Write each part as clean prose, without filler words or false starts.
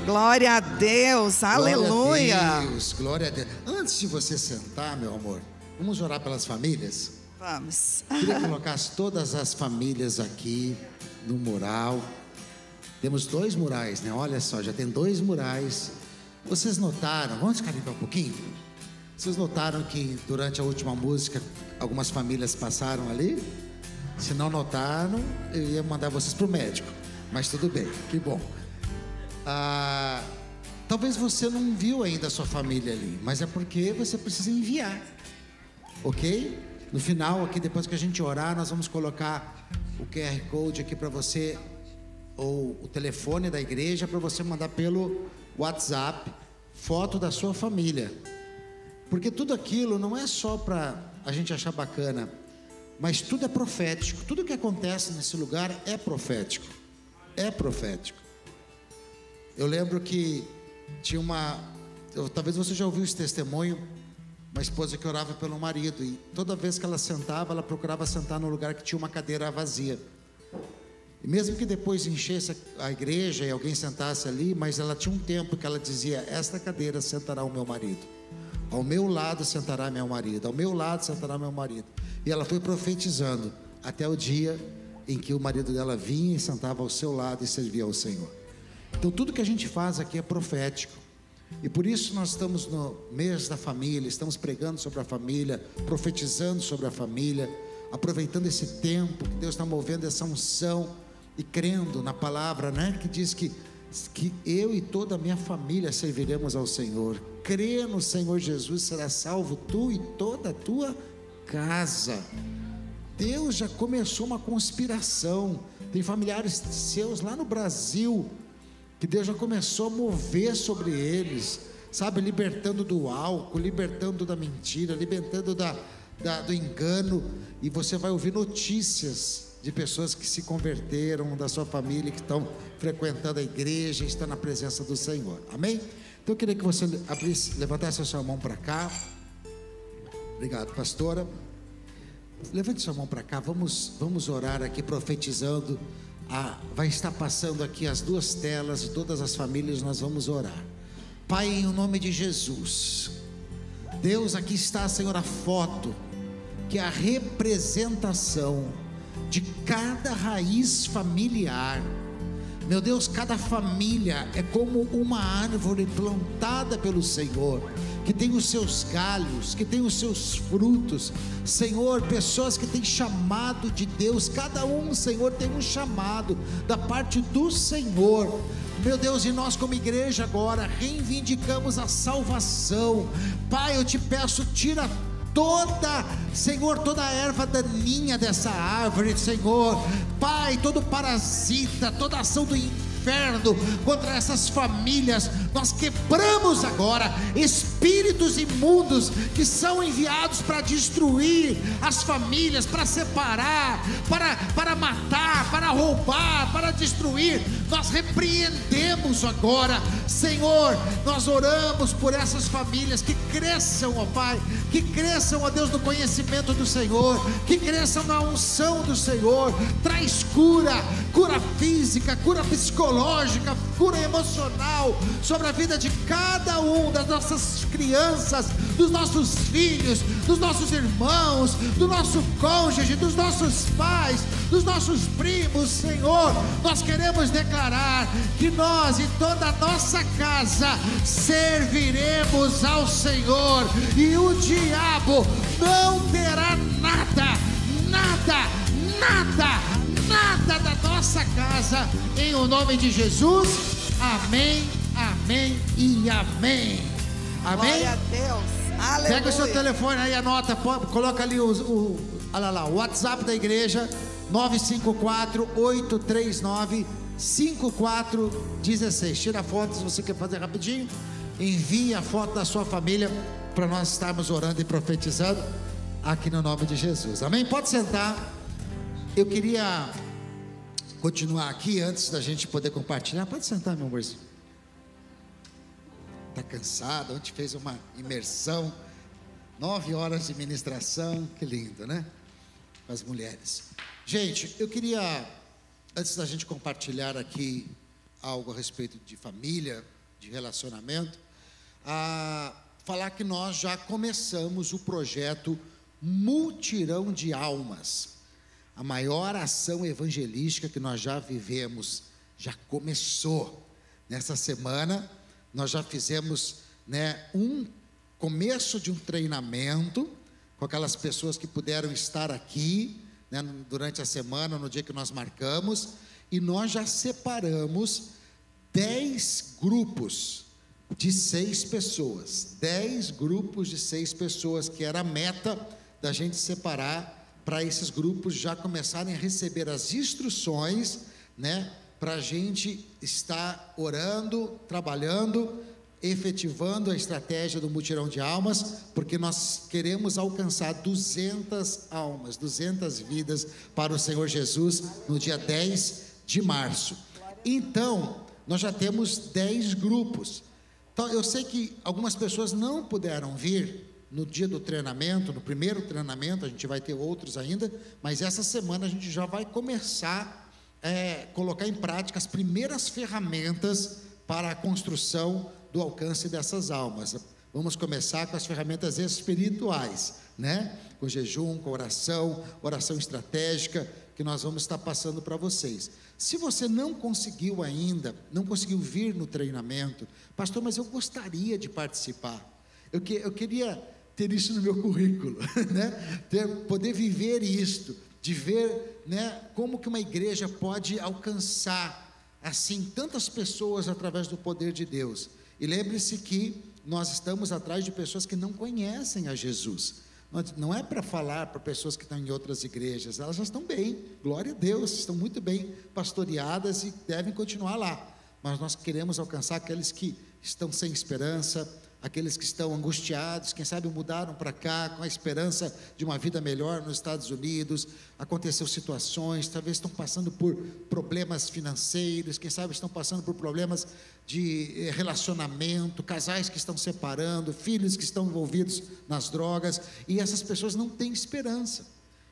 Glória a Deus, aleluia. Glória a Deus, glória a Deus. Antes de você sentar, meu amor, vamos orar pelas famílias? Vamos. Queria que colocasse todas as famílias aqui no mural. Temos 2 murais, né? Olha só, já tem 2 murais. Vocês notaram, vamos descalicar um pouquinho? Vocês notaram que durante a última música algumas famílias passaram ali? Se não notaram, eu ia mandar vocês para o médico. Mas tudo bem, que bom. Talvez você não viu ainda a sua família ali, mas é porque você precisa enviar, ok? No final aqui, depois que a gente orar, nós vamos colocar o QR Code aqui para você, ou o telefone da igreja, para você mandar pelo WhatsApp foto da sua família. Porque tudo aquilo não é só para a gente achar bacana, mas tudo é profético. Tudo que acontece nesse lugar é profético. É profético. Eu lembro que tinha talvez você já ouviu esse testemunho, uma esposa que orava pelo marido, e toda vez que ela sentava, ela procurava sentar no lugar que tinha uma cadeira vazia. E mesmo que depois enchesse a igreja e alguém sentasse ali, mas ela tinha um tempo que ela dizia: esta cadeira sentará o meu marido, ao meu lado sentará meu marido, ao meu lado sentará meu marido. E ela foi profetizando até o dia em que o marido dela vinha e sentava ao seu lado e servia ao Senhor. Então tudo que a gente faz aqui é profético. E por isso nós estamos no mês da família, estamos pregando sobre a família, profetizando sobre a família, aproveitando esse tempo que Deus está movendo essa unção e crendo na palavra, né? Que diz que eu e toda a minha família serviremos ao Senhor. Crê no Senhor Jesus, será salvo tu e toda a tua casa. Deus já começou uma conspiração. Tem familiares seus lá no Brasil que Deus já começou a mover sobre eles, sabe, libertando do álcool, libertando da mentira, libertando do engano. E você vai ouvir notícias de pessoas que se converteram, da sua família, que estão frequentando a igreja, estão na presença do Senhor, amém? Então eu queria que você levantasse a sua mão para cá. Obrigado, pastora. Levante sua mão para cá, vamos orar aqui profetizando. Vai estar passando aqui as 2 telas de todas as famílias, nós vamos orar. Pai, em nome de Jesus, Deus, aqui está, Senhor, a foto, que é a representação de cada raiz familiar. Meu Deus, cada família é como uma árvore plantada pelo Senhor, que tem os seus galhos, que tem os seus frutos. Senhor, pessoas que têm chamado de Deus, cada um, Senhor, tem um chamado da parte do Senhor. Meu Deus, e nós como igreja agora reivindicamos a salvação. Pai, eu te peço, tira Senhor, toda a erva daninha dessa árvore, Senhor. Pai, todo parasita, toda ação do inferno contra essas famílias, nós quebramos agora espíritos imundos que são enviados para destruir as famílias, para separar, para matar, para roubar, para destruir. Nós repreendemos agora, Senhor. Nós oramos por essas famílias, que cresçam, ó Pai, que cresçam, ó Deus, no conhecimento do Senhor, que cresçam na unção do Senhor. Traz cura física, cura psicológica, cura emocional sobre a vida de cada um das nossas crianças, dos nossos filhos, dos nossos irmãos, do nosso cônjuge, dos nossos pais, dos nossos primos. Senhor, nós queremos declarar que nós e toda a nossa casa serviremos ao Senhor, e o diabo não terá nada da nossa casa, em o nome de Jesus. Amém, amém e amém. Amém. Glória a Deus. Aleluia. Pega o seu telefone aí, anota, coloca ali olha lá, o WhatsApp da igreja, 954-839-5416. Tira a foto se você quer fazer rapidinho. Envie a foto da sua família para nós estarmos orando e profetizando aqui no nome de Jesus. Amém? Pode sentar. Eu queria continuar aqui antes da gente poder compartilhar. Pode sentar, meu amorzinho. Está cansado? Ontem fez uma imersão, 9 horas de ministração. Que lindo, né? Com as mulheres. Gente, eu queria, antes da gente compartilhar aqui algo a respeito de família, de relacionamento, a falar que nós já começamos o projeto Mutirão de Almas. A maior ação evangelística que nós já vivemos, já começou. Nessa semana, nós já fizemos, um começo de um treinamento com aquelas pessoas que puderam estar aqui, durante a semana, no dia que nós marcamos, e nós já separamos 10 grupos de 6 pessoas. 10 grupos de 6 pessoas, que era a meta da gente separar, para esses grupos já começarem a receber as instruções, para a gente estar orando, trabalhando, efetivando a estratégia do Mutirão de Almas, porque nós queremos alcançar 200 almas, 200 vidas para o Senhor Jesus no dia 10 de março. Então, nós já temos 10 grupos. Então, eu sei que algumas pessoas não puderam vir no dia do treinamento, no primeiro treinamento, a gente vai ter outros ainda, mas essa semana a gente já vai começar a colocar em prática as primeiras ferramentas para a construção do alcance dessas almas. Vamos começar com as ferramentas espirituais, com jejum, com oração estratégica, que nós vamos estar passando para vocês. Se você não conseguiu ainda, não conseguiu vir no treinamento, pastor, mas eu gostaria de participar, eu queria ter isso no meu currículo, poder viver isto, de ver, como que uma igreja pode alcançar, assim, tantas pessoas através do poder de Deus. E lembre-se que nós estamos atrás de pessoas que não conhecem a Jesus. Não é para falar para pessoas que estão em outras igrejas, elas já estão bem, glória a Deus, estão muito bem pastoreadas e devem continuar lá. Mas nós queremos alcançar aqueles que estão sem esperança, aqueles que estão angustiados, quem sabe mudaram para cá com a esperança de uma vida melhor nos Estados Unidos, aconteceu situações, talvez estão passando por problemas financeiros, quem sabe estão passando por problemas de relacionamento, casais que estão separando, filhos que estão envolvidos nas drogas, e essas pessoas não têm esperança.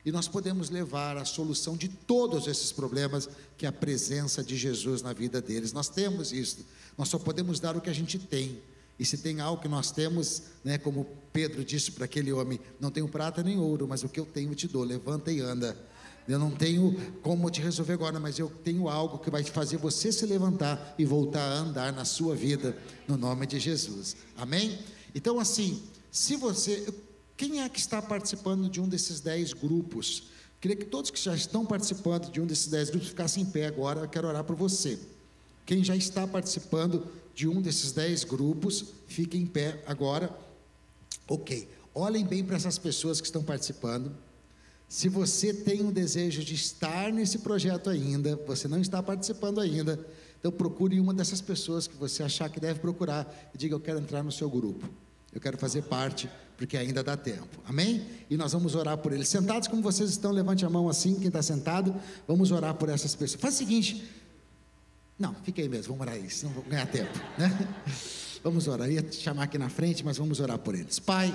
E nós podemos levar a solução de todos esses problemas, que é a presença de Jesus na vida deles. Nós temos isso, nós só podemos dar o que a gente tem. E se tem algo que nós temos, como Pedro disse para aquele homem: não tenho prata nem ouro, mas o que eu tenho eu te dou, levanta e anda. Eu não tenho como te resolver agora, mas eu tenho algo que vai fazer você se levantar e voltar a andar na sua vida, no nome de Jesus, amém? Então, assim, quem é que está participando de um desses 10 grupos? Queria que todos que já estão participando de um desses 10 grupos ficassem em pé agora. Eu quero orar por você. Quem já está participando de um desses 10 grupos, fique em pé agora. Ok, olhem bem para essas pessoas que estão participando. Se você tem um desejo de estar nesse projeto ainda, você não está participando ainda, então procure uma dessas pessoas que você achar que deve procurar e diga: eu quero entrar no seu grupo, eu quero fazer parte, porque ainda dá tempo, amém? E nós vamos orar por eles. Sentados como vocês estão, levante a mão assim, quem está sentado, vamos orar por essas pessoas. Faz o seguinte, não, fica aí mesmo, vamos orar aí, senão vou ganhar tempo, Vamos orar, eu ia te chamar aqui na frente, mas vamos orar por eles. Pai,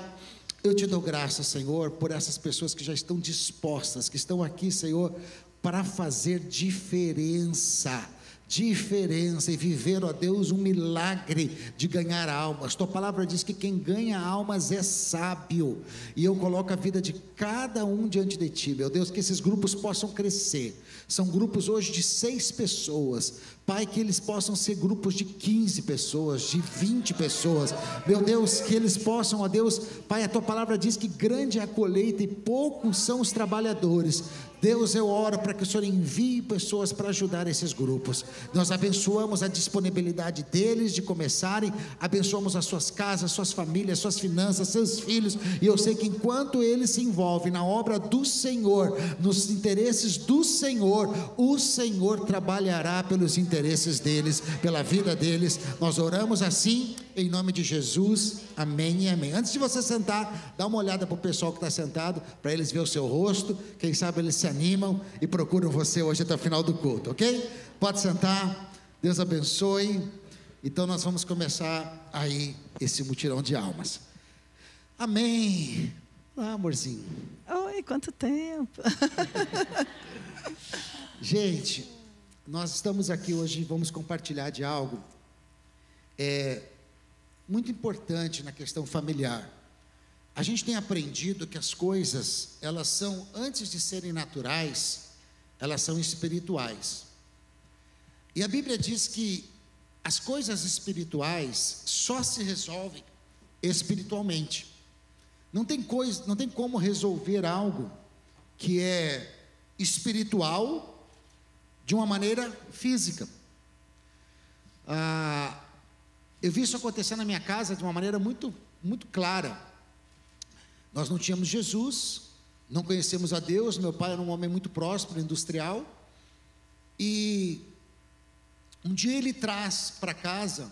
eu te dou graças, Senhor, por essas pessoas que já estão dispostas, que estão aqui, Senhor, para fazer diferença e viver, ó Deus, um milagre de ganhar almas. Tua palavra diz que quem ganha almas é sábio, e eu coloco a vida de cada um diante de Ti, meu Deus, que esses grupos possam crescer. São grupos hoje de 6 pessoas, Pai, que eles possam ser grupos de 15 pessoas, de 20 pessoas, meu Deus, que eles possam, ó Deus, Pai, a Tua palavra diz que grande é a colheita e poucos são os trabalhadores. Deus, eu oro para que o Senhor envie pessoas para ajudar esses grupos. Nós abençoamos a disponibilidade deles de começarem, abençoamos as suas casas, suas famílias, suas finanças, seus filhos, e eu sei que enquanto eles se envolvem na obra do Senhor, nos interesses do Senhor, o Senhor trabalhará pelos interesses deles, pela vida deles. Nós oramos assim, em nome de Jesus, amém e amém. Antes de você sentar, dá uma olhada para o pessoal que está sentado, para eles verem o seu rosto, quem sabe eles se animam e procuram você hoje até o final do culto, ok? Pode sentar, Deus abençoe. Então nós vamos começar aí esse mutirão de almas, amém. Olá, amorzinho. Oi, quanto tempo. Gente, nós estamos aqui hoje e vamos compartilhar de algo muito importante na questão familiar. A gente tem aprendido que as coisas, elas são, antes de serem naturais, elas são espirituais. E a Bíblia diz que as coisas espirituais só se resolvem espiritualmente. Não tem como resolver algo que é espiritual de uma maneira física. Eu vi isso acontecer na minha casa de uma maneira muito, muito clara. Nós não tínhamos Jesus, não conhecemos a Deus. Meu pai era um homem muito próspero, industrial, e um dia ele traz para casa,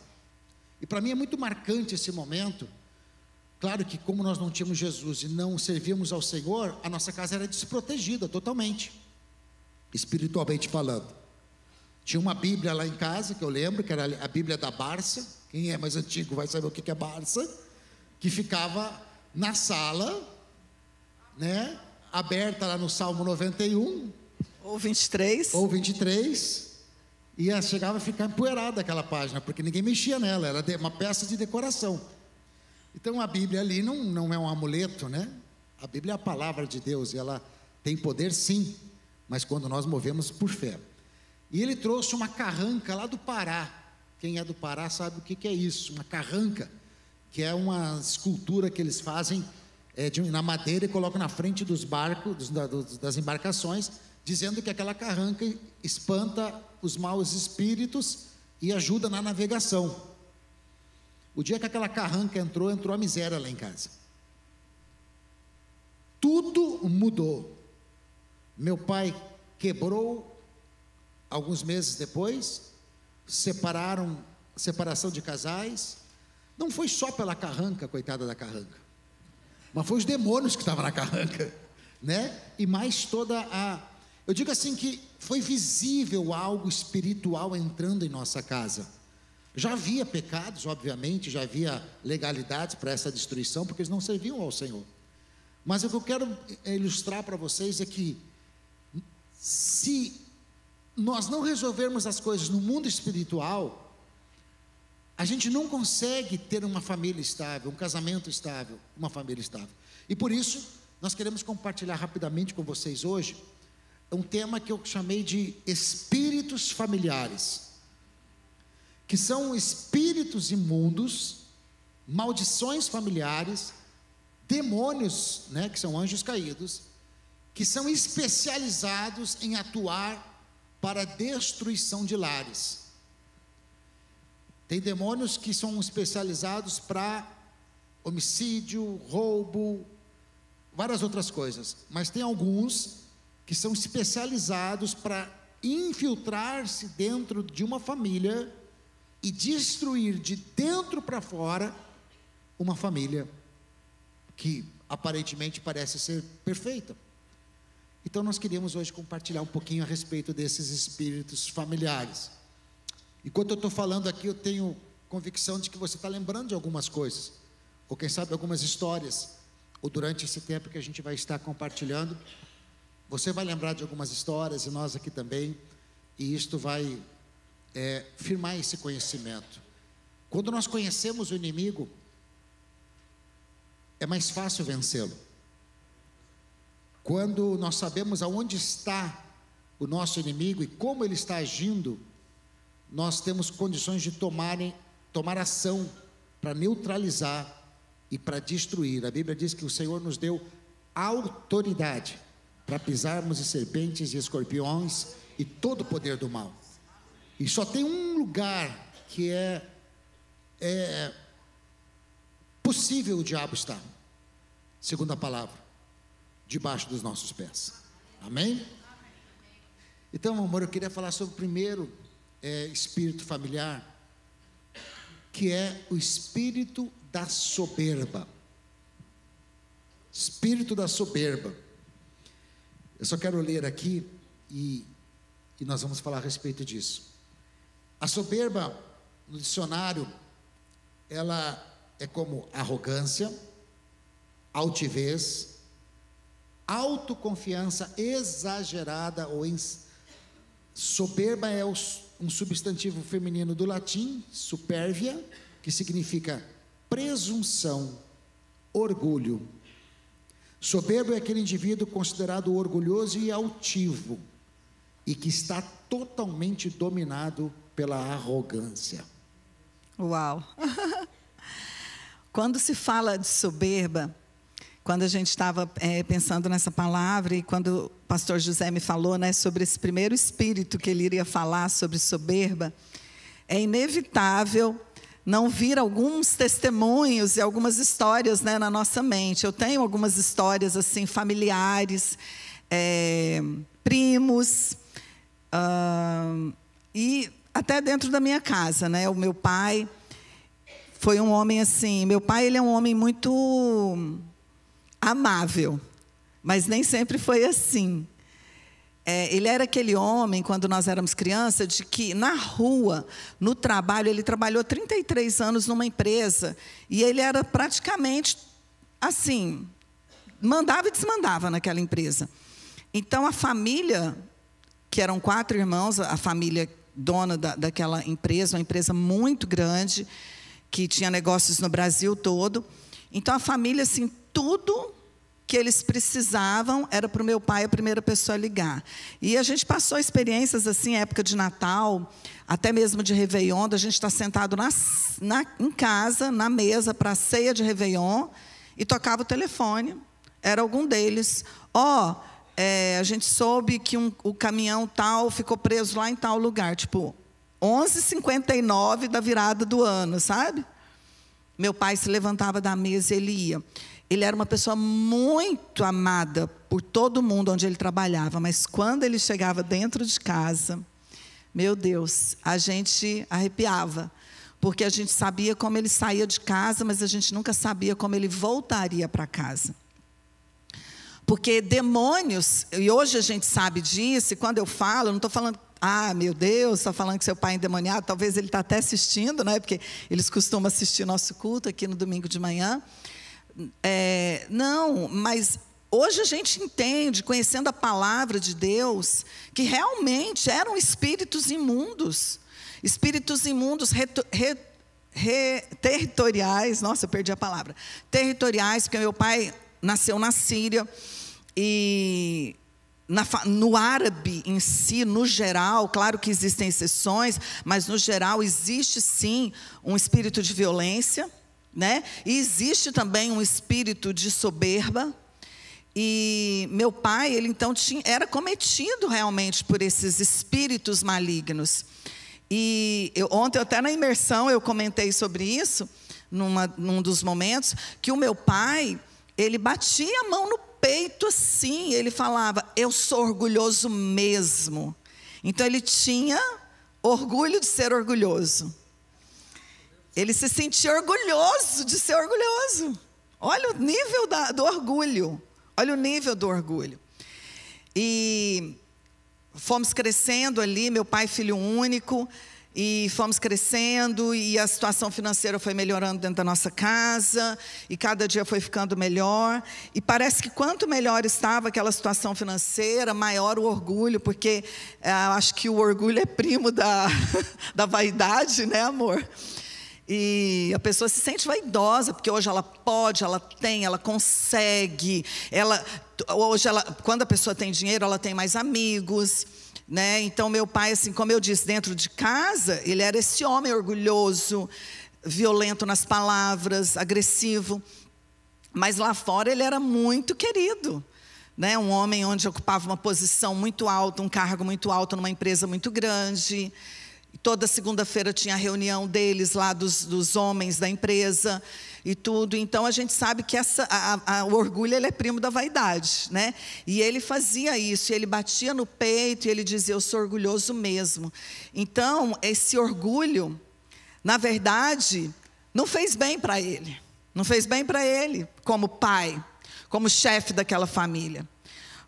e para mim é muito marcante esse momento. Claro que como nós não tínhamos Jesus e não servíamos ao Senhor, a nossa casa era desprotegida totalmente, espiritualmente falando. Tinha uma Bíblia lá em casa, que eu lembro, que era a Bíblia da Barça. Quem é mais antigo vai saber o que é Barça. Que ficava na sala, né, aberta lá no Salmo 91. Ou 23. Ou 23. E chegava a ficar empoeirada aquela página, porque ninguém mexia nela, era uma peça de decoração. Então a Bíblia ali não é um amuleto, né? A Bíblia é a palavra de Deus, e ela tem poder sim, mas quando nós movemos por fé. E ele trouxe uma carranca lá do Pará. Quem é do Pará sabe o que é isso, uma carranca, que é uma escultura que eles fazem na madeira e colocam na frente dos barcos, das embarcações, dizendo que aquela carranca espanta os maus espíritos e ajuda na navegação. O dia que aquela carranca entrou a miséria lá em casa. Tudo mudou. Meu pai quebrou alguns meses depois, separação de casais. Não foi só pela carranca, coitada da carranca, mas foi os demônios que estavam na carranca, né? E mais eu digo assim que foi visível algo espiritual entrando em nossa casa. Já havia pecados, obviamente, já havia legalidades para essa destruição, porque eles não serviam ao Senhor. Mas o que eu quero ilustrar para vocês é que, se nós não resolvermos as coisas no mundo espiritual, a gente não consegue ter uma família estável, um casamento estável, uma família estável. E por isso, nós queremos compartilhar rapidamente com vocês hoje um tema que eu chamei de espíritos familiares, que são espíritos imundos, maldições familiares, demônios, né, que são anjos caídos, que são especializados em atuar para a destruição de lares. Tem demônios que são especializados para homicídio, roubo, várias outras coisas, mas tem alguns que são especializados para infiltrar-se dentro de uma família e destruir de dentro para fora uma família que aparentemente parece ser perfeita. Então nós queríamos hoje compartilhar um pouquinho a respeito desses espíritos familiares. Enquanto eu estou falando aqui, eu tenho convicção de que você está lembrando de algumas coisas, ou quem sabe algumas histórias, ou durante esse tempo que a gente vai estar compartilhando, você vai lembrar de algumas histórias, e nós aqui também, e isto vai firmar esse conhecimento. Quando nós conhecemos o inimigo, é mais fácil vencê-lo. Quando nós sabemos aonde está o nosso inimigo e como ele está agindo, nós temos condições de tomar ação para neutralizar e para destruir. A Bíblia diz que o Senhor nos deu autoridade para pisarmos em serpentes e escorpiões e todo o poder do mal. E só tem um lugar que é possível o diabo estar, segundo a palavra, debaixo dos nossos pés. Amém? Então, amor, eu queria falar sobre o primeiro espírito familiar, que é o espírito da soberba. Espírito da soberba. Eu só quero ler aqui e nós vamos falar a respeito disso. A soberba, no dicionário, ela é como arrogância, altivez, autoconfiança exagerada, soberba é um substantivo feminino do latim, supervia, que significa presunção, orgulho. Soberbo é aquele indivíduo considerado orgulhoso e altivo e que está totalmente dominado pela arrogância. Uau! Quando se fala de soberba, quando a gente estava pensando nessa palavra e quando o pastor José me falou, né, sobre esse primeiro espírito que ele iria falar sobre soberba, é inevitável não vir alguns testemunhos e algumas histórias, né, na nossa mente. Eu tenho algumas histórias assim familiares, primos, e até dentro da minha casa, né? O meu pai foi um homem assim. Meu pai, ele é um homem muito amável, mas nem sempre foi assim. Ele era aquele homem, quando nós éramos crianças, de que na rua, no trabalho, ele trabalhou 33 anos numa empresa, e ele era praticamente assim, mandava e desmandava naquela empresa. Então, a família, que eram 4 irmãos, a família dona daquela empresa, uma empresa muito grande, que tinha negócios no Brasil todo. Então, a família, assim, tudo que eles precisavam era para o meu pai a primeira pessoa a ligar. E a gente passou experiências assim, época de Natal, até mesmo de Réveillon, da gente estar sentado em casa, na mesa, para a ceia de Réveillon, e tocava o telefone. Era algum deles. A gente soube que o caminhão tal ficou preso lá em tal lugar. Tipo, 11h59 da virada do ano, sabe? Meu pai se levantava da mesa e ele ia. Ele era uma pessoa muito amada por todo mundo onde ele trabalhava, mas quando ele chegava dentro de casa, meu Deus, a gente arrepiava, porque a gente sabia como ele saía de casa, mas a gente nunca sabia como ele voltaria para casa. Porque demônios, e hoje a gente sabe disso, e quando eu falo, eu não estou falando, meu Deus, está falando que seu pai é endemoniado, talvez ele está até assistindo, né? Porque eles costumam assistir nosso culto aqui no domingo de manhã. Não, mas hoje a gente entende, conhecendo a palavra de Deus, que realmente eram espíritos imundos territoriais. Nossa, eu perdi a palavra. Territoriais, porque meu pai nasceu na Síria e no árabe em si, no geral, claro que existem exceções, mas no geral existe sim um espírito de violência, né? E existe também um espírito de soberba. E meu pai, ele então era cometido realmente por esses espíritos malignos. E ontem, até na imersão, eu comentei sobre isso, num dos momentos, que o meu pai, ele batia a mão no peito assim, ele falava, eu sou orgulhoso mesmo. Então ele tinha orgulho de ser orgulhoso. Ele se sentia orgulhoso de ser orgulhoso. Olha o nível do orgulho. Olha o nível do orgulho. E fomos crescendo ali, meu pai filho único, e fomos crescendo, e a situação financeira foi melhorando dentro da nossa casa, e cada dia foi ficando melhor. E parece que quanto melhor estava aquela situação financeira, maior o orgulho, porque acho que o orgulho é primo da vaidade, né, amor? E a pessoa se sente vaidosa, porque hoje ela pode, ela tem, ela consegue. Quando a pessoa tem dinheiro, ela tem mais amigos, né? Então, meu pai, assim, como eu disse, dentro de casa, ele era esse homem orgulhoso, violento nas palavras, agressivo. Mas lá fora ele era muito querido, né? Um homem onde ocupava uma posição muito alta, um cargo muito alto numa empresa muito grande. Toda segunda-feira tinha a reunião deles lá, dos homens da empresa e tudo. Então, a gente sabe que o orgulho, ele é primo da vaidade, né? E ele fazia isso, ele batia no peito e ele dizia, eu sou orgulhoso mesmo. Então, esse orgulho, na verdade, não fez bem para ele. Não fez bem para ele, como pai, como chefe daquela família.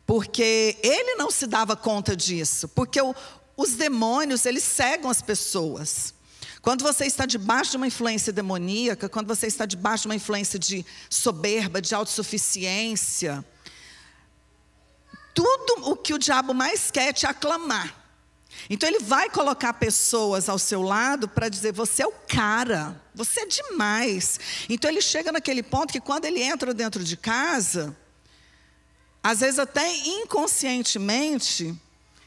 Porque ele não se dava conta disso, porque os demônios, eles cegam as pessoas. Quando você está debaixo de uma influência demoníaca, quando você está debaixo de uma influência de soberba, de autossuficiência, tudo o que o diabo mais quer é te aclamar. Então ele vai colocar pessoas ao seu lado para dizer, você é o cara, você é demais. Então ele chega naquele ponto que quando ele entra dentro de casa, às vezes até inconscientemente,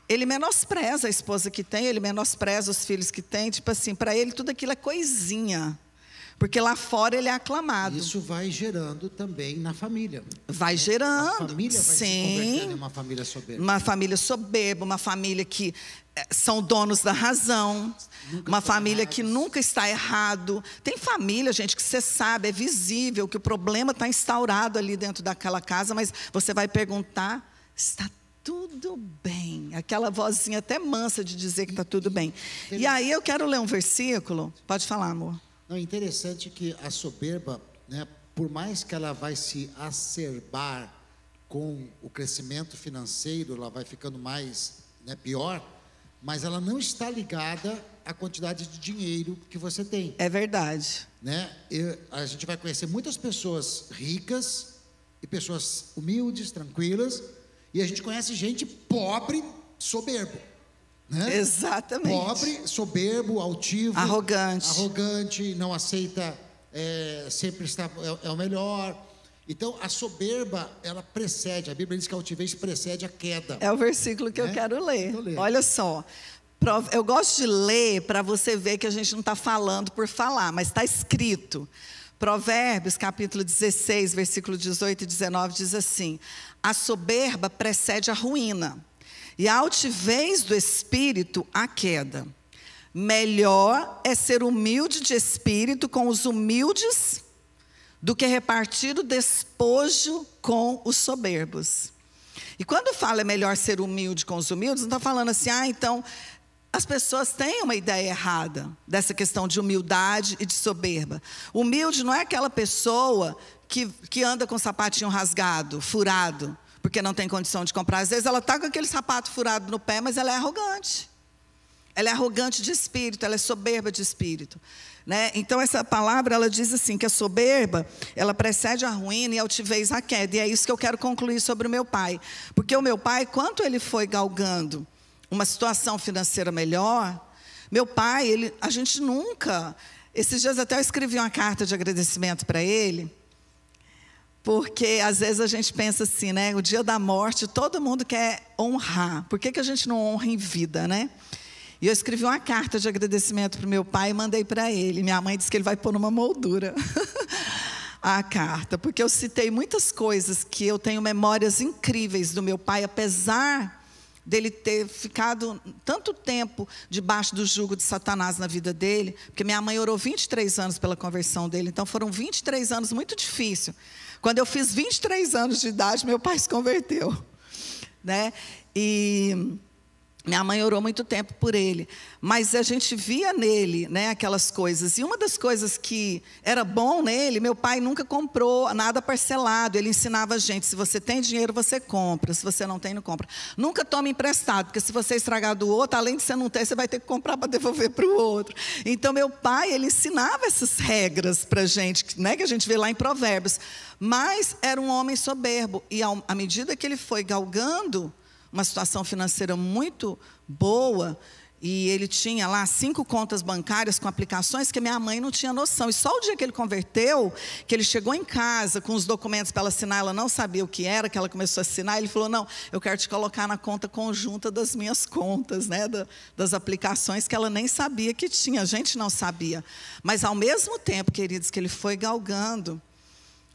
ele menospreza a esposa que tem, ele menospreza os filhos que tem, tipo assim, para ele tudo aquilo é coisinha. Porque lá fora ele é aclamado. Isso vai gerando também na família. Vai gerando, a família vai se convertendo em uma família soberba. Uma família soberba, uma família que são donos da razão, uma família que nunca está errado. Tem família, gente, que você sabe, é visível que o problema está instaurado ali dentro daquela casa, mas você vai perguntar, está tudo bem. Aquela vozinha até mansa de dizer que está tudo bem. E aí eu quero ler um versículo. Pode falar, amor. É interessante que a soberba, né, por mais que ela vai se acerbar com o crescimento financeiro, ela vai ficando mais, né, pior, mas ela não está ligada à quantidade de dinheiro que você tem. É verdade. Né? A gente vai conhecer muitas pessoas ricas e pessoas humildes, tranquilas, e a gente conhece gente pobre, soberbo. Né? Exatamente. Pobre, soberbo, altivo, arrogante, não aceita, sempre está, é o melhor. Então, a soberba, ela precede, a Bíblia diz que a altivez precede a queda. É o versículo que eu quero ler. Então, olha só, eu gosto de ler para você ver que a gente não está falando por falar, mas está escrito. Provérbios, capítulo 16, versículo 18 e 19, diz assim: a soberba precede a ruína, e a altivez do espírito, a queda. Melhor é ser humilde de espírito com os humildes do que repartir o despojo com os soberbos. E quando fala é melhor ser humilde com os humildes, não está falando assim, então as pessoas têm uma ideia errada dessa questão de humildade e de soberba. Humilde não é aquela pessoa que anda com sapatinho rasgado, furado, porque não tem condição de comprar. Às vezes ela está com aquele sapato furado no pé, mas ela é arrogante. Ela é arrogante de espírito, ela é soberba de espírito. Né? Então essa palavra, ela diz assim, que a soberba, ela precede a ruína e a altivez a queda. E é isso que eu quero concluir sobre o meu pai. Porque o meu pai, quanto ele foi galgando uma situação financeira melhor, meu pai, a gente nunca... Esses dias até eu escrevi uma carta de agradecimento para ele, porque às vezes a gente pensa assim, né? O dia da morte, todo mundo quer honrar. Por que a gente não honra em vida, né? E eu escrevi uma carta de agradecimento para o meu pai e mandei para ele. Minha mãe disse que ele vai pôr numa moldura a carta, porque eu citei muitas coisas que eu tenho memórias incríveis do meu pai, apesar dele ter ficado tanto tempo debaixo do jugo de Satanás na vida dele, porque minha mãe orou 23 anos pela conversão dele, então foram 23 anos muito difíceis. Quando eu fiz 23 anos de idade, meu pai se converteu, né? E minha mãe orou muito tempo por ele, mas a gente via nele, né, aquelas coisas. E uma das coisas que era bom nele, meu pai nunca comprou nada parcelado. Ele ensinava a gente, se você tem dinheiro, você compra. Se você não tem, não compra. Nunca tome emprestado, porque se você estragar do outro, além de você não ter, você vai ter que comprar para devolver para o outro. Então, meu pai, ele ensinava essas regras para a gente, né, que a gente vê lá em Provérbios. Mas era um homem soberbo. E à medida que ele foi galgando uma situação financeira muito boa, e ele tinha lá 5 contas bancárias com aplicações que minha mãe não tinha noção. E só o dia que ele converteu, que ele chegou em casa com os documentos para ela assinar, ela não sabia o que era, que ela começou a assinar, ele falou, não, eu quero te colocar na conta conjunta das minhas contas, né, das aplicações que ela nem sabia que tinha, a gente não sabia. Mas ao mesmo tempo, queridos, que ele foi galgando,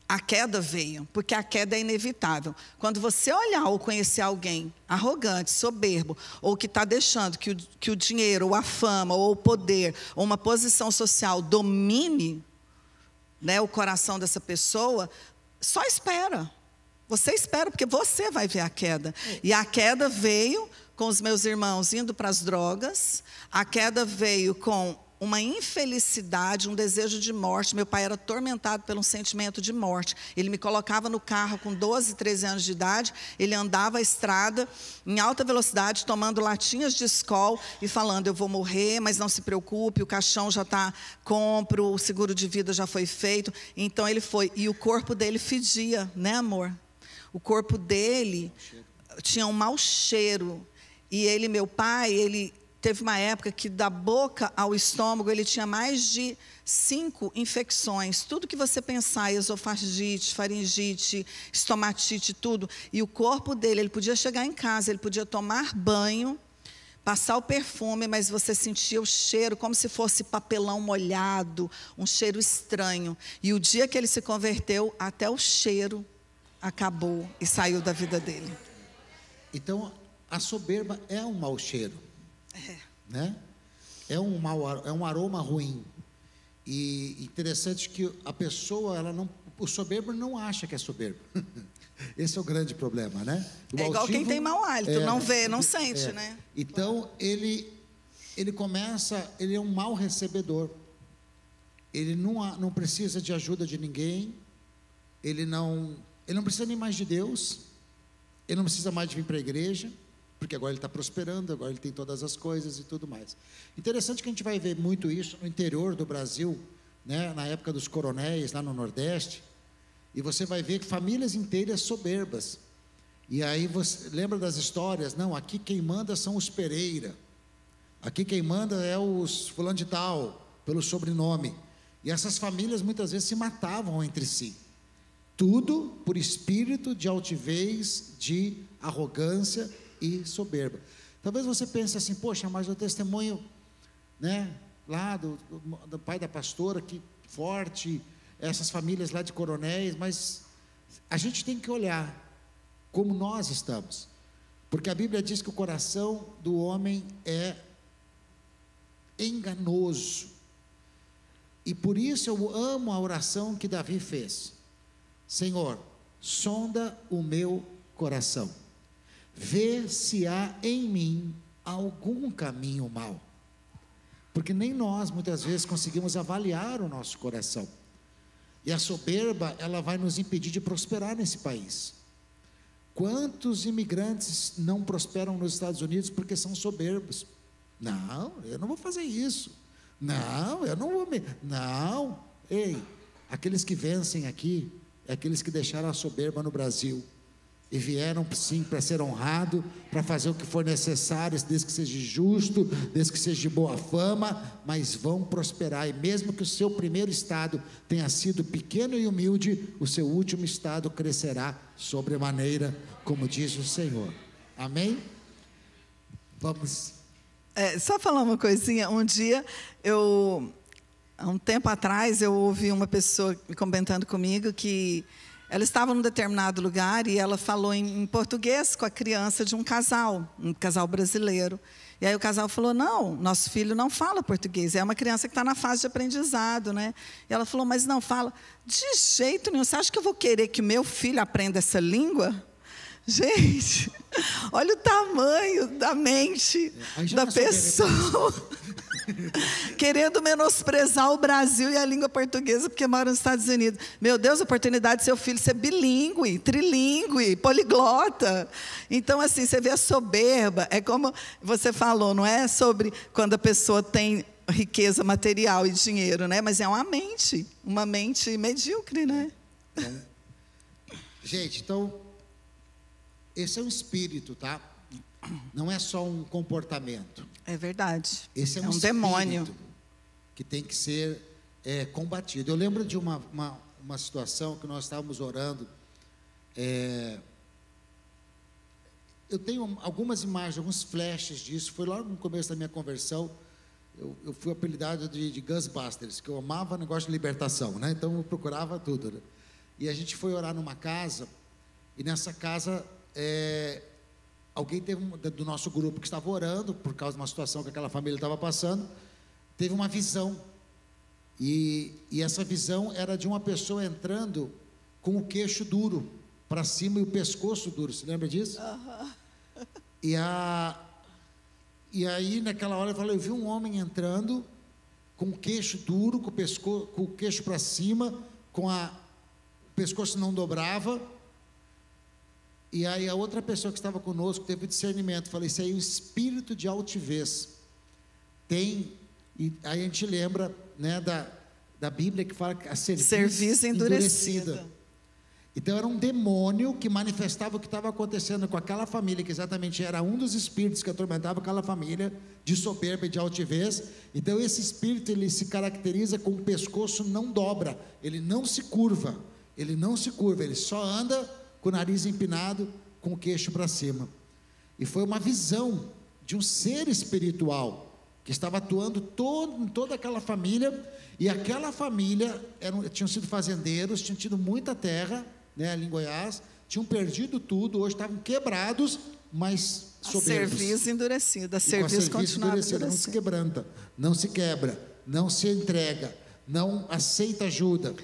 a queda veio, porque a queda é inevitável. Quando você olhar ou conhecer alguém arrogante, soberbo, ou que está deixando que o dinheiro, ou a fama, ou o poder, ou uma posição social domine, né, o coração dessa pessoa, só espera. Você espera, porque você vai ver a queda. E a queda veio com os meus irmãos indo para as drogas, a queda veio com uma infelicidade, um desejo de morte. Meu pai era atormentado pelo sentimento de morte. Ele me colocava no carro com 12, 13 anos de idade, ele andava a estrada em alta velocidade, tomando latinhas de Skol e falando, eu vou morrer, mas não se preocupe, o caixão já está compro, o seguro de vida já foi feito. Então ele foi, e o corpo dele fedia, né, amor? O corpo dele tinha um mau cheiro. E ele, meu pai, ele teve uma época que da boca ao estômago ele tinha mais de 5 infecções. Tudo que você pensar, esofagite, faringite, estomatite, tudo. E o corpo dele, ele podia chegar em casa, ele podia tomar banho, passar o perfume, mas você sentia o cheiro como se fosse papelão molhado, um cheiro estranho. E o dia que ele se converteu, até o cheiro acabou e saiu da vida dele. Então, a soberba é um mau cheiro, né? É um aroma ruim. E interessante que a pessoa, o soberbo não acha que é soberbo. Esse é o grande problema, né? É igual quem tem mau hálito, não vê, não sente, né? Então, ele é um mau recebedor. Ele não precisa de ajuda de ninguém. Ele não precisa nem mais de Deus. Ele não precisa mais de vir para a igreja, porque agora ele está prosperando, agora ele tem todas as coisas e tudo mais. Interessante que a gente vai ver muito isso no interior do Brasil, né? Na época dos coronéis, lá no Nordeste. E você vai ver famílias inteiras soberbas. E aí você lembra das histórias? Não, aqui quem manda são os Pereira. Aqui quem manda é os fulano de tal, pelo sobrenome. E essas famílias muitas vezes se matavam entre si. Tudo por espírito de altivez, de arrogância e soberba. Talvez você pense assim, poxa, mas o testemunho, né, lá do pai da pastora, que forte, essas famílias lá de coronéis, mas a gente tem que olhar como nós estamos, porque a Bíblia diz que o coração do homem é enganoso, e por isso eu amo a oração que Davi fez. Senhor, sonda o meu coração, vê se há em mim algum caminho mau, porque nem nós muitas vezes conseguimos avaliar o nosso coração. E a soberba, ela vai nos impedir de prosperar nesse país. Quantos imigrantes não prosperam nos Estados Unidos porque são soberbos? Não, eu não vou fazer isso. Não, eu não vou Não, ei, aqueles que vencem aqui, é aqueles que deixaram a soberba no Brasil. E vieram sim para ser honrado, para fazer o que for necessário, desde que seja justo, desde que seja de boa fama, mas vão prosperar. E mesmo que o seu primeiro estado tenha sido pequeno e humilde, o seu último estado crescerá sobremaneira, como diz o Senhor. Amém? Vamos. Só falar uma coisinha. Um dia, há um tempo atrás, eu ouvi uma pessoa comentando comigo que ela estava num determinado lugar e ela falou em português com a criança de um casal brasileiro. E aí o casal falou, não, nosso filho não fala português, é uma criança que está na fase de aprendizado, né? E ela falou, mas não fala. De jeito nenhum, você acha que eu vou querer que meu filho aprenda essa língua? Gente, olha o tamanho da mente da pessoa. Querendo menosprezar o Brasil e a língua portuguesa porque mora nos Estados Unidos. Meu Deus, a oportunidade de seu filho ser bilíngue, trilíngue, poliglota. Então, assim, você vê a soberba. É como você falou, não é sobre quando a pessoa tem riqueza material e dinheiro, né? Mas é uma mente medíocre, né? Gente, então, esse é um espírito, tá? Não é só um comportamento. É verdade. Esse é um demônio que tem que ser combatido. Eu lembro de uma situação que nós estávamos orando. Eu tenho algumas imagens, alguns flashes disso. Foi logo no começo da minha conversão. Eu fui apelidado de Ghostbusters, que eu amava negócio de libertação, né? Então eu procurava tudo, né? E a gente foi orar numa casa, e nessa casa alguém do nosso grupo que estava orando, por causa de uma situação que aquela família estava passando, teve uma visão, e essa visão era de uma pessoa entrando com o queixo duro para cima e o pescoço duro, você lembra disso? E aí naquela hora eu vi um homem entrando com o queixo duro, com o queixo para cima, o pescoço não dobrava. E aí a outra pessoa que estava conosco teve discernimento. Falei, isso aí é um espírito de altivez. E aí a gente lembra, né, da Bíblia que fala que a cerviz endurecida. Então era um demônio que manifestava o que estava acontecendo com aquela família, que exatamente era um dos espíritos que atormentava aquela família, de soberba e de altivez. Então esse espírito, ele se caracteriza com o pescoço não dobra, ele não se curva, ele só anda com o nariz empinado, com o queixo para cima. E foi uma visão de um ser espiritual que estava atuando em toda aquela família, e aquela família tinham sido fazendeiros, tinham tido muita terra, né, ali em Goiás, tinham perdido tudo, hoje estavam quebrados, mas soberbos. A cerviz endurecida, a cerviz continuava endurecida. Não se quebranta, não se quebra, não se entrega, não aceita ajuda.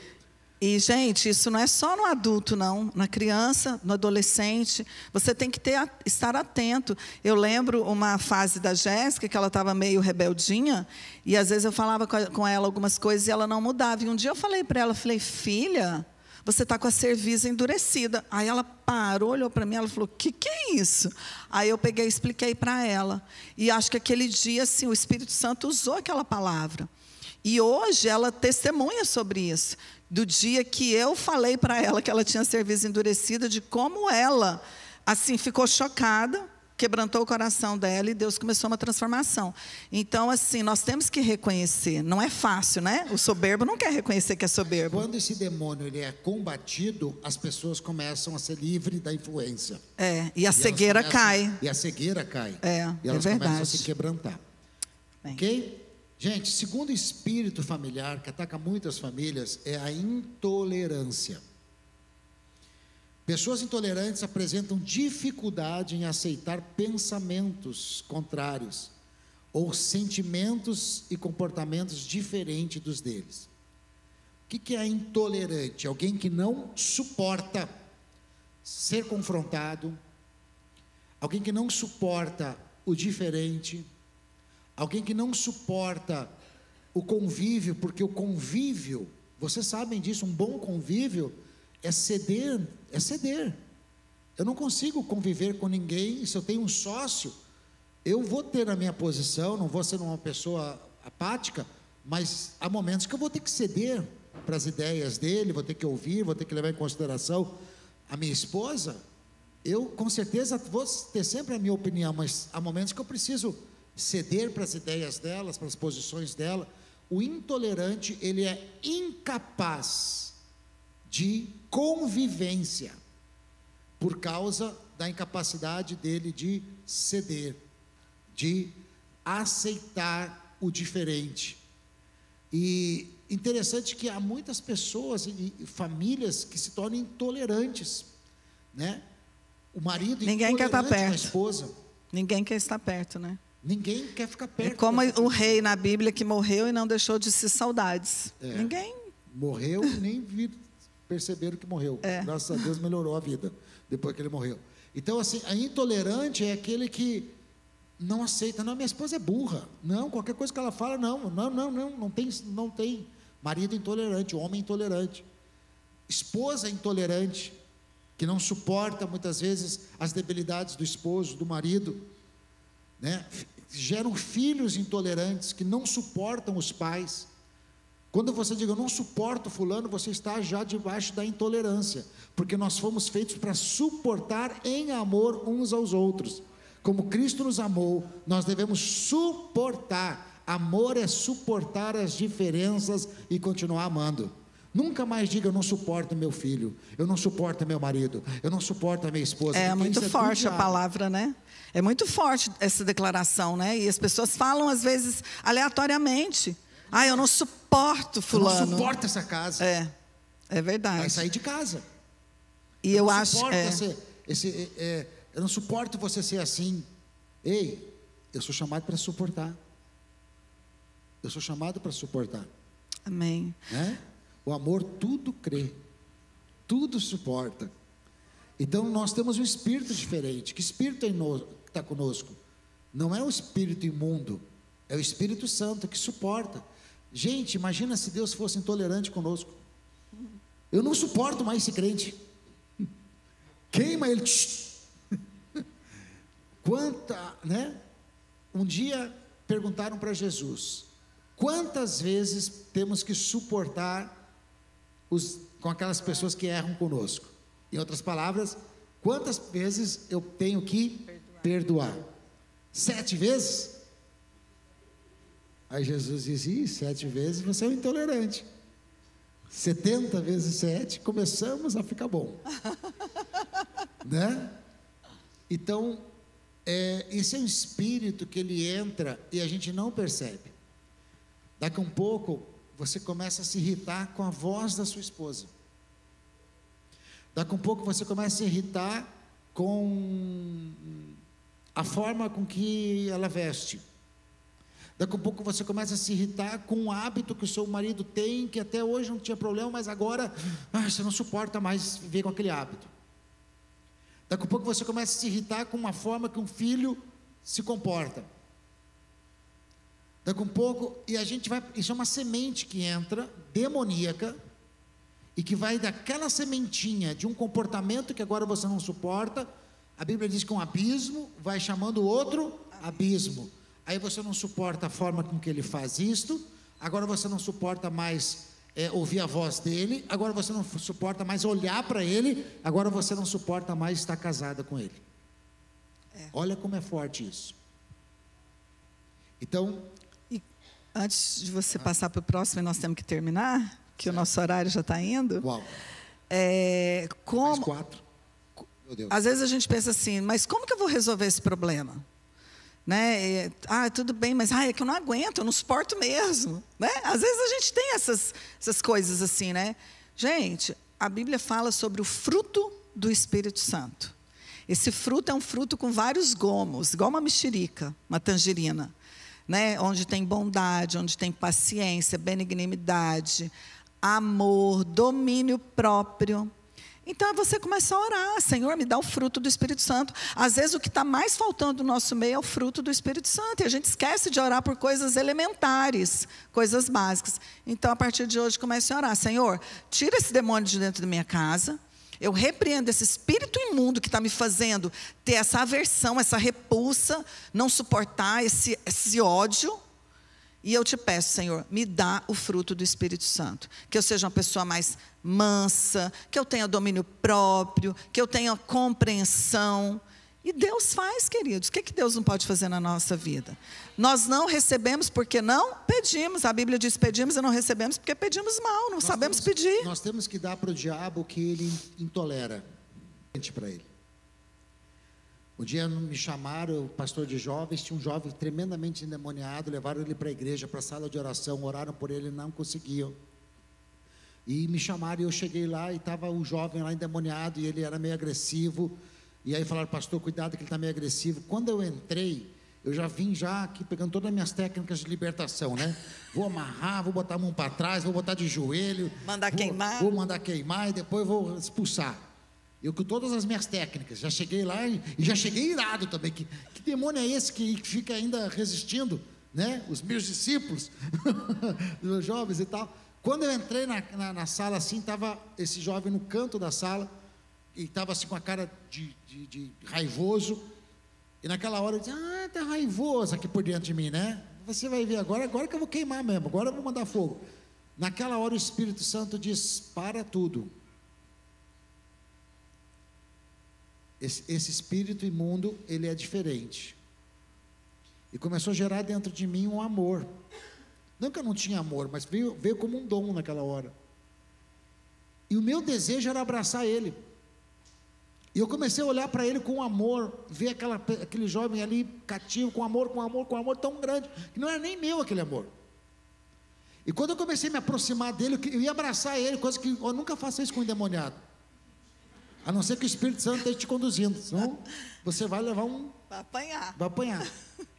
E, gente, isso não é só no adulto, não. Na criança, no adolescente, você tem que estar atento. Eu lembro uma fase da Jéssica, que ela estava meio rebeldinha, e às vezes eu falava com ela algumas coisas e ela não mudava. E um dia eu falei para ela, filha, você está com a cerviz endurecida. Aí ela parou, olhou para mim, ela falou, o que é isso? Aí eu peguei e expliquei para ela. E acho que aquele dia, assim, o Espírito Santo usou aquela palavra. E hoje ela testemunha sobre isso. Do dia que eu falei para ela que ela tinha cerviz endurecida, de como ela, assim, ficou chocada, quebrantou o coração dela e Deus começou uma transformação. Então, assim, nós temos que reconhecer. Não é fácil, né? O soberbo não quer reconhecer que é soberbo. Quando esse demônio ele é combatido, as pessoas começam a ser livres da influência. E a cegueira cai. E a cegueira cai. E elas verdade. começam a se quebrantar. Bem. Ok? Gente, segundo espírito familiar que ataca muitas famílias é a intolerância. Pessoas intolerantes apresentam dificuldade em aceitar pensamentos contrários ou sentimentos e comportamentos diferentes dos deles. O que é intolerante? Alguém que não suporta ser confrontado, alguém que não suporta o diferente, alguém que não suporta o convívio, porque o convívio, vocês sabem disso, um bom convívio é ceder, Eu não consigo conviver com ninguém, se eu tenho um sócio, eu vou ter a minha posição, não vou ser uma pessoa apática, mas há momentos que eu vou ter que ceder para as ideias dele, vou ter que ouvir, vou ter que levar em consideração a minha esposa. Eu, com certeza, vou ter sempre a minha opinião, mas há momentos que eu preciso ceder para as ideias delas, para as posições dela. O intolerante, ele é incapaz de convivência por causa da incapacidade dele de ceder, de aceitar o diferente. E interessante que há muitas pessoas e famílias que se tornam intolerantes, né? O marido ninguém quer estar perto. A esposa. Ninguém quer estar perto, né? Ninguém quer ficar perto. É como o rei na Bíblia que morreu e não deixou de se saudades. Ninguém morreu e nem perceberam que morreu. Graças a Deus melhorou a vida depois que ele morreu. Então, assim, a intolerante é aquele que não aceita. Não, minha esposa é burra. Não, qualquer coisa que ela fala, não tem. Marido intolerante, homem intolerante. Esposa intolerante, que não suporta muitas vezes as debilidades do esposo, do marido, né? Geram filhos intolerantes que não suportam os pais. Quando você diga, eu não suporto fulano, você está já debaixo da intolerância, porque nós fomos feitos para suportar em amor uns aos outros. Como Cristo nos amou, nós devemos suportar. Amor é suportar as diferenças e continuar amando. Nunca mais diga, eu não suporto meu filho, eu não suporto meu marido, eu não suporto a minha esposa. É muito forte a palavra, né? É muito forte essa declaração, né? E as pessoas falam, às vezes, aleatoriamente. Eu não suporto fulano. Eu não suporto essa casa. É verdade. Vai sair de casa. E eu acho... eu não suporto você ser assim. Ei, eu sou chamado para suportar. Eu sou chamado para suportar. Amém. Né? O amor tudo crê, tudo suporta. Então nós temos um espírito diferente. Que espírito está conosco? Não é o espírito imundo, é o Espírito Santo que suporta. Gente, imagina se Deus fosse intolerante conosco. Eu não suporto mais esse crente. Queima ele. Né? Um dia perguntaram para Jesus: quantas vezes temos que suportar com aquelas pessoas que erram conosco? Em outras palavras, quantas vezes eu tenho que perdoar? 7 vezes? Aí Jesus diz: 7 vezes você é um intolerante. 70 vezes 7, começamos a ficar bom. Né? Então, esse é um espírito que ele entra e a gente não percebe. Daqui a um pouco, você começa a se irritar com a voz da sua esposa. Daqui a um pouco, você começa a se irritar com a forma com que ela veste. Daqui a pouco você começa a se irritar com um hábito que o seu marido tem, que até hoje não tinha problema, mas agora você não suporta mais viver com aquele hábito. Daqui a pouco você começa a se irritar com uma forma que um filho se comporta. Daqui a pouco, e a gente vai, isso é uma semente que entra, demoníaca, e que vai daquela sementinha de um comportamento que agora você não suporta. A Bíblia diz que um abismo vai chamando outro abismo. Aí você não suporta a forma com que ele faz isto, agora você não suporta mais ouvir a voz dele, agora você não suporta mais olhar para ele, agora você não suporta mais estar casada com ele. Olha como é forte isso. Então, e antes de você passar para o próximo, e nós temos que terminar, que o nosso horário já está indo. Uau. Mais 4. Meu Deus. Às vezes a gente pensa assim, mas como que eu vou resolver esse problema? Né? Tudo bem, mas é que eu não aguento, eu não suporto mesmo, né? Às vezes a gente tem essas coisas assim, né? Gente, a Bíblia fala sobre o fruto do Espírito Santo. Esse fruto é um fruto com vários gomos, igual uma mexerica, uma tangerina, né? Onde tem bondade, onde tem paciência, benignidade, amor, domínio próprio. Então você começa a orar: Senhor, me dá o fruto do Espírito Santo. Às vezes o que está mais faltando no nosso meio é o fruto do Espírito Santo, e a gente esquece de orar por coisas elementares, coisas básicas. Então a partir de hoje comece a orar: Senhor, tira esse demônio de dentro da minha casa, eu repreendo esse espírito imundo que está me fazendo ter essa aversão, essa repulsa, não suportar esse ódio. E eu te peço, Senhor, me dá o fruto do Espírito Santo. Que eu seja uma pessoa mais mansa, que eu tenha domínio próprio, que eu tenha compreensão. E Deus faz, queridos. O que Deus não pode fazer na nossa vida? Nós não recebemos porque não pedimos. A Bíblia diz: pedimos e não recebemos porque pedimos mal, não sabemos pedir. Nós temos que dar para o diabo o que ele intolera. Para ele. Um dia me chamaram, o pastor de jovens, tinha um jovem tremendamente endemoniado, levaram ele para a igreja, para a sala de oração, oraram por ele, não conseguiam. E me chamaram e eu cheguei lá e estava o jovem lá endemoniado e ele era meio agressivo. E aí falaram: pastor, cuidado que ele está meio agressivo. Quando eu entrei, eu já vim aqui pegando todas as minhas técnicas de libertação, né? Vou amarrar, vou botar a mão para trás, vou botar de joelho. Vou mandar queimar e depois vou expulsar. Eu com todas as minhas técnicas, já cheguei lá e já cheguei irado também. Que demônio é esse que fica ainda resistindo, né? Os meus discípulos, os jovens e tal. Quando eu entrei na sala assim, estava esse jovem no canto da sala, e estava assim com a cara de raivoso. E naquela hora eu disse: tá raivoso aqui por diante de mim, né? Você vai ver agora que eu vou queimar mesmo, agora eu vou mandar fogo. Naquela hora o Espírito Santo diz: para tudo. Esse espírito imundo, ele é diferente. E começou a gerar dentro de mim um amor. Não que eu não tinha amor, mas veio como um dom naquela hora. E o meu desejo era abraçar ele. E eu comecei a olhar para ele com amor, ver aquele jovem ali cativo, com amor tão grande, que não era nem meu aquele amor. E quando eu comecei a me aproximar dele, eu ia abraçar ele, coisa que eu nunca faço isso com um endemoniado. A não ser que o Espírito Santo esteja te conduzindo, senão você vai levar Vai apanhar.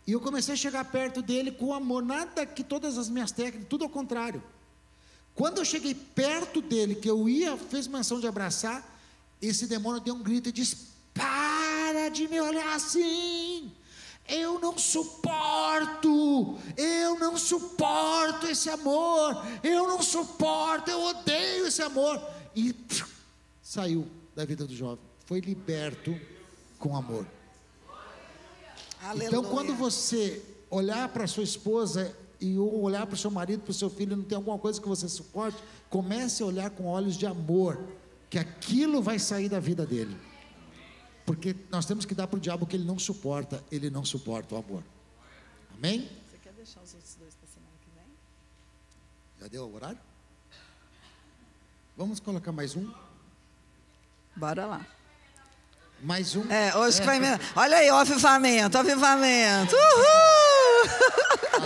E eu comecei a chegar perto dele com amor, nada que todas as minhas técnicas, tudo ao contrário. Quando eu cheguei perto dele, que eu fez menção de abraçar, esse demônio deu um grito e disse: para de me olhar assim, eu não suporto esse amor, eu odeio esse amor. E saiu da vida do jovem, foi liberto com amor. Aleluia. Então, quando você olhar para sua esposa e olhar para o seu marido, para o seu filho, não tem alguma coisa que você suporte, comece a olhar com olhos de amor, que aquilo vai sair da vida dele. Porque nós temos que dar para o diabo o que ele não suporta. Ele não suporta o amor. Amém? Você quer deixar os outros dois para a semana que vem? Já deu o horário? Vamos colocar mais um? Bora lá. Mais um? Hoje que vai... Olha aí, o avivamento, avivamento. Uhul!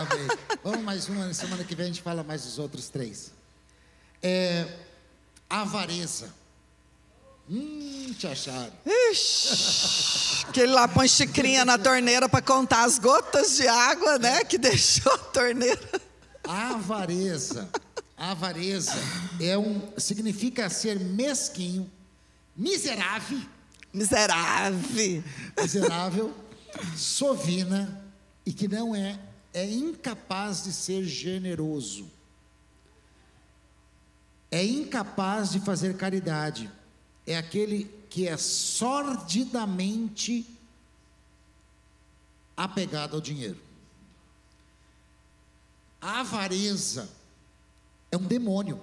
Amém. Vamos mais uma, na semana que vem a gente fala mais dos outros 3. Avareza. Te acharam. Ixi, que ele lá põe xicrinha na torneira para contar as gotas de água, né? Que deixou a torneira. Avareza. Avareza significa ser mesquinho, miserável, sovina e que não é incapaz de ser generoso. É incapaz de fazer caridade. É aquele que é sordidamente apegado ao dinheiro. A avareza é um demônio.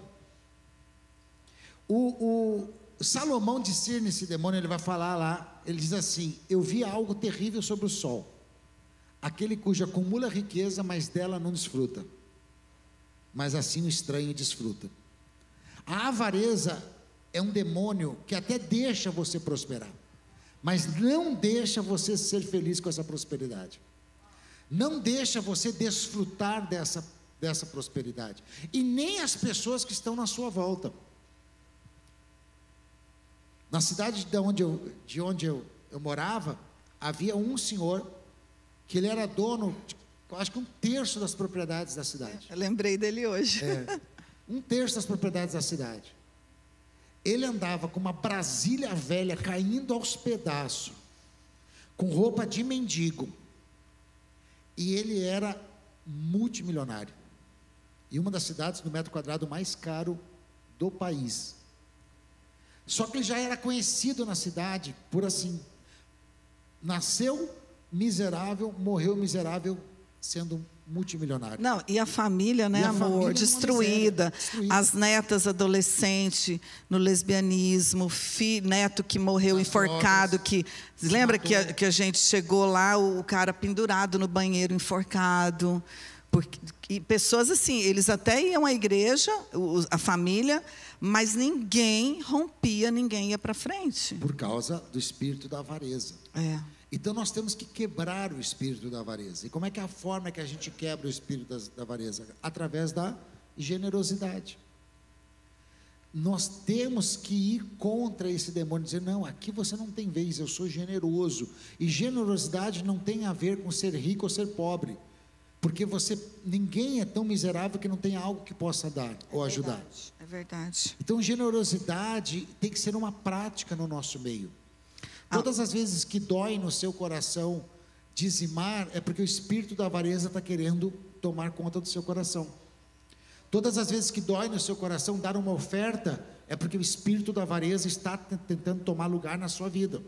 O Salomão discerne esse demônio, ele vai falar lá, ele diz assim: eu vi algo terrível sobre o sol, aquele cujo acumula riqueza, mas dela não desfruta, mas assim o estranho desfruta. A avareza é um demônio que até deixa você prosperar, mas não deixa você ser feliz com essa prosperidade, não deixa você desfrutar dessa prosperidade, e nem as pessoas que estão na sua volta. Na cidade de onde eu morava, havia um senhor que ele era dono de, acho que 1/3 das propriedades da cidade. Eu lembrei dele hoje. 1/3 das propriedades da cidade. Ele andava com uma Brasília velha caindo aos pedaços, com roupa de mendigo, e ele era multimilionário, e uma das cidades do metro quadrado mais caro do país. Só que ele já era conhecido na cidade por assim: nasceu miserável, morreu miserável, sendo multimilionário. Não, e a família, né, amor, destruída. As netas adolescentes no lesbianismo, neto que morreu enforcado, lembra que a gente chegou lá, o cara pendurado no banheiro, enforcado. E pessoas assim, eles até iam à igreja, a família, mas ninguém rompia, ninguém ia para frente. Por causa do espírito da avareza. Então nós temos que quebrar o espírito da avareza. E como é que é a forma que a gente quebra o espírito da avareza? Através da generosidade. Nós temos que ir contra esse demônio, dizer: não, aqui você não tem vez, eu sou generoso. E generosidade não tem a ver com ser rico ou ser pobre. Porque ninguém é tão miserável que não tenha algo que possa dar ou ajudar. É verdade. Então, generosidade tem que ser uma prática no nosso meio. Todas as vezes que dói no seu coração dizimar, é porque o espírito da avareza está querendo tomar conta do seu coração. Todas as vezes que dói no seu coração dar uma oferta, é porque o espírito da avareza está tentando tomar lugar na sua vida.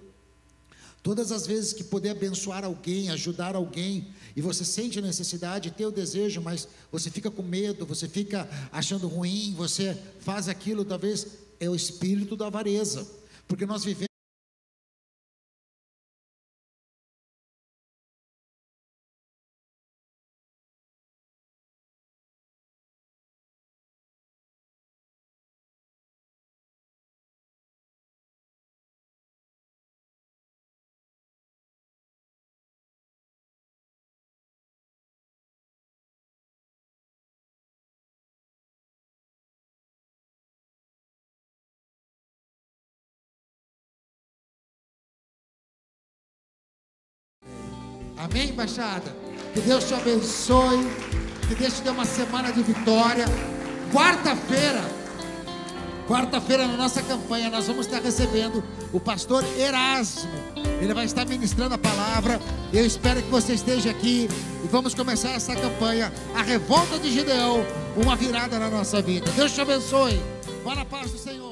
Todas as vezes que poder abençoar alguém, ajudar alguém, e você sente a necessidade, tem o desejo, mas você fica com medo, você fica achando ruim, você faz aquilo, talvez é o espírito da avareza, porque nós vivemos. Amém, embaixada? Que Deus te abençoe, que Deus te dê uma semana de vitória. Quarta-feira na nossa campanha nós vamos estar recebendo o pastor Erasmo. Ele vai estar ministrando a palavra. Eu espero que você esteja aqui e vamos começar essa campanha, a revolta de Gideão, uma virada na nossa vida. Deus te abençoe. Vá na paz do Senhor.